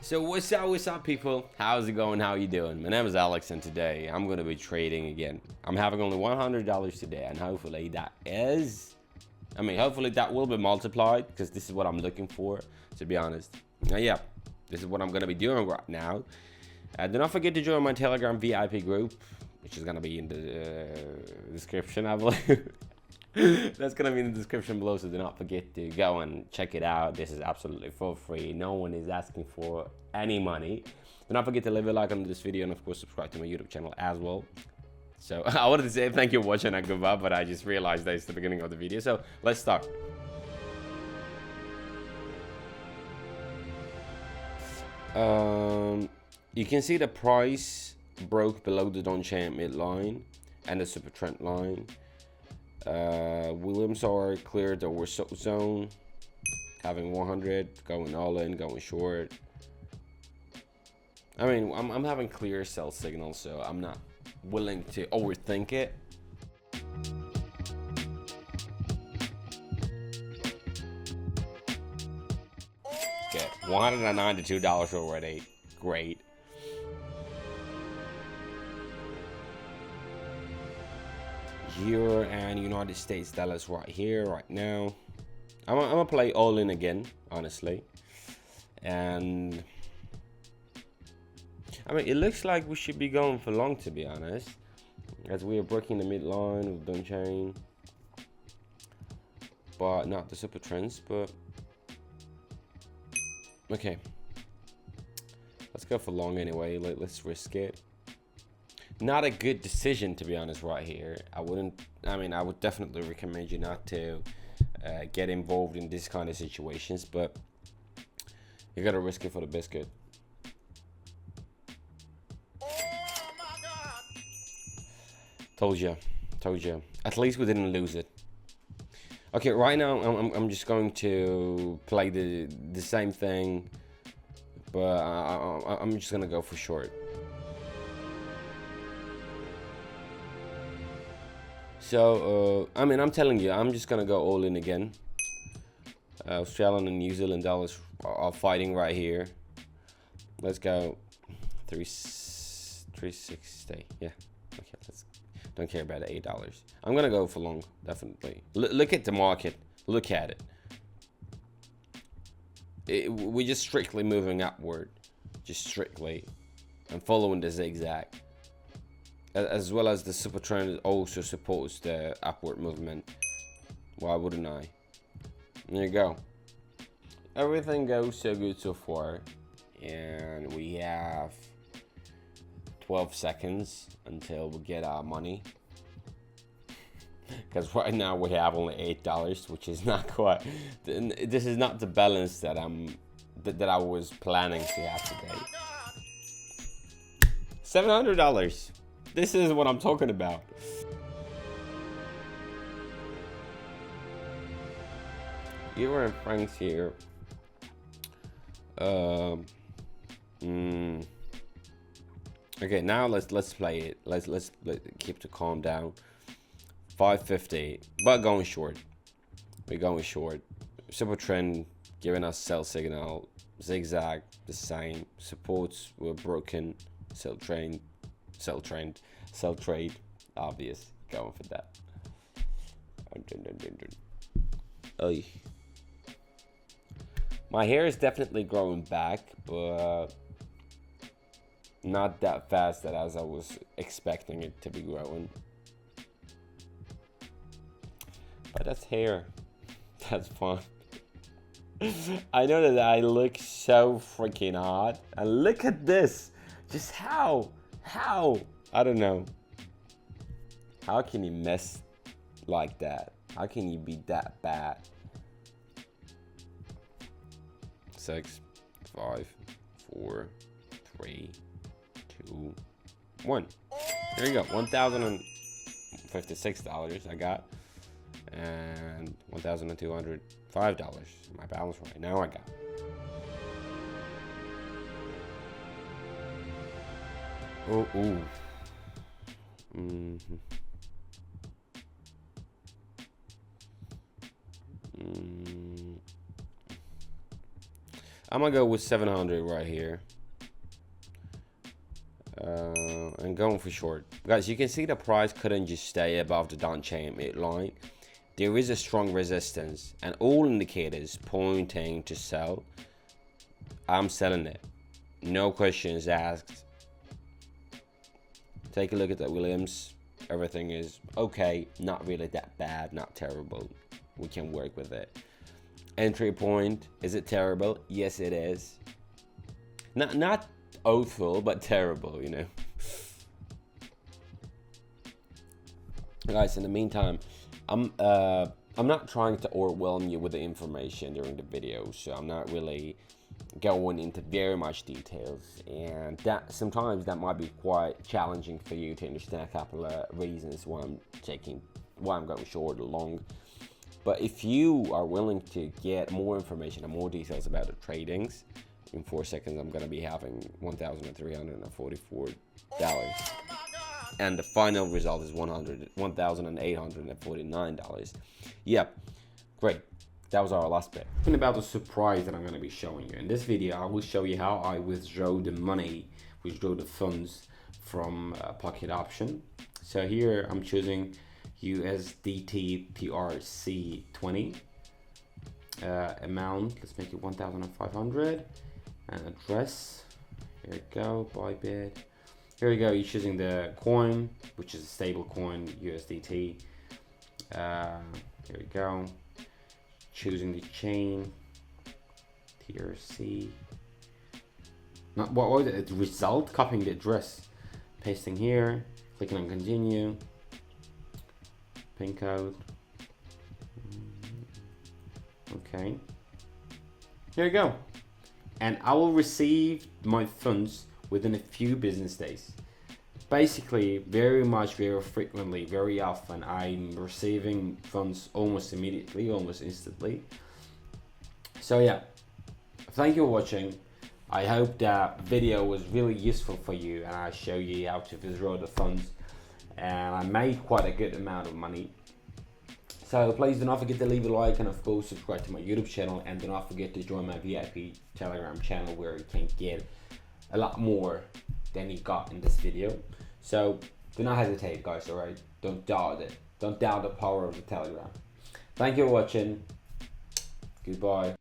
So what's up people? How's it going? How you doing? My name is Alex and today I'm going to be trading again. I'm having only $100 today and hopefully hopefully that will be multiplied because this is what I'm looking for, to be honest. Now, yeah, this is what I'm going to be doing right now. Do not forget to join my Telegram VIP group, which is going to be in the description, I believe. That's gonna be in the description below, so do not forget to go and check it out. This is absolutely for free. No one is asking for any money. Do not forget to leave a like on this video and of course subscribe to my YouTube channel as well. So I wanted to say thank you for watching and goodbye, but I just realized that it's the beginning of the video. So let's start. You can see the price broke below the Donchain midline and the super trend line. Williams are cleared over zone, having 100, going all in, going short. I mean, I'm having clear sell signals, so I'm not willing to overthink it. Okay, $192 already. Great. Euro and United States dollars right here, right now. I'm gonna play all in again, honestly. And I mean, it looks like we should be going for long, to be honest, as we are breaking the midline of Donchain, but not the super trends. But okay, let's go for long anyway. Let's risk it. Not a good decision, to be honest, right here. I would definitely recommend you not to get involved in this kind of situations, but you gotta risk it for the biscuit. Told you. At least we didn't lose it. Okay, right now I'm just going to play the same thing, but I'm just gonna go for short. So, I'm telling you, I'm just gonna go all in again. Australian and New Zealand dollars are fighting right here. Let's go 360. Yeah, okay. Don't care about the $8. I'm gonna go for long, definitely. Look at the market. Look at it. We're just strictly moving upward, just strictly, and following the zigzag. As well as the super trend also supports the upward movement. Why wouldn't I? There you go. Everything goes so good so far, and we have 12 seconds until we get our money, because right now we have only $8, which is not quite. This is not the balance that I was planning to have today. $700. This is what I'm talking about. Euro and francs here. Okay, now let's play it. Let's keep the calm down. 550, but going short. We're going short. Super trend giving us sell signal. Zigzag the same. Supports were broken. Sell trade, obvious, going for that. Oy. My hair is definitely growing back, but not that fast as I was expecting it to be growing. But that's hair. That's fun. I know that I look so freaking hot, and look at this. Just how? I don't know. How can you mess like that? How can you be that bad? 6, 5, 4, 3, 2, 1. There you go. $1,056 I got, and $1,205 my balance right now. I got. Oh, ooh. I'm gonna go with 700 right here. And going for short. Guys, you can see the price couldn't just stay above the downtrend midline. There is a strong resistance and all indicators pointing to sell. I'm selling it. No questions asked. Take a look at that Williams. Everything is okay. Not really that bad. Not terrible. We can work with it. Entry point. Is it terrible? Yes, it is. Not awful, but terrible, you know. Guys, in the meantime, I'm not trying to overwhelm you with the information during the video, so I'm not really going into very much details, and that sometimes that might be quite challenging for you to understand a couple of reasons why I'm going short or long. But if you are willing to get more information and more details about the tradings, in 4 seconds I'm going to be having $1,344, and the final result is $1,849. Yep, great. That was our last bit. Talking about the surprise that I'm going to be showing you. In this video, I will show you how I withdraw the money, withdraw the funds from Pocket Option. So here I'm choosing USDT PRC20 amount. Let's make it 1,500 and address. Here we go. Buy bid. Here we go. You're choosing the coin, which is a stable coin, USDT. Here we go. Choosing the chain, TRC. Not what was it? Result. Copying the address, pasting here, clicking on continue. Pin code. Okay. Here we go. And I will receive my funds within a few business days. Basically, very frequently, very often, I'm receiving funds almost immediately, almost instantly. So yeah, thank you for watching. I hope that video was really useful for you, and I show you how to withdraw the funds. And I made quite a good amount of money. So please do not forget to leave a like, and of course subscribe to my YouTube channel, and do not forget to join my VIP Telegram channel where you can get a lot more than you got in this video. So do not hesitate, guys. Alright, don't doubt it. Don't doubt the power of the Telegram. Thank you for watching. Goodbye.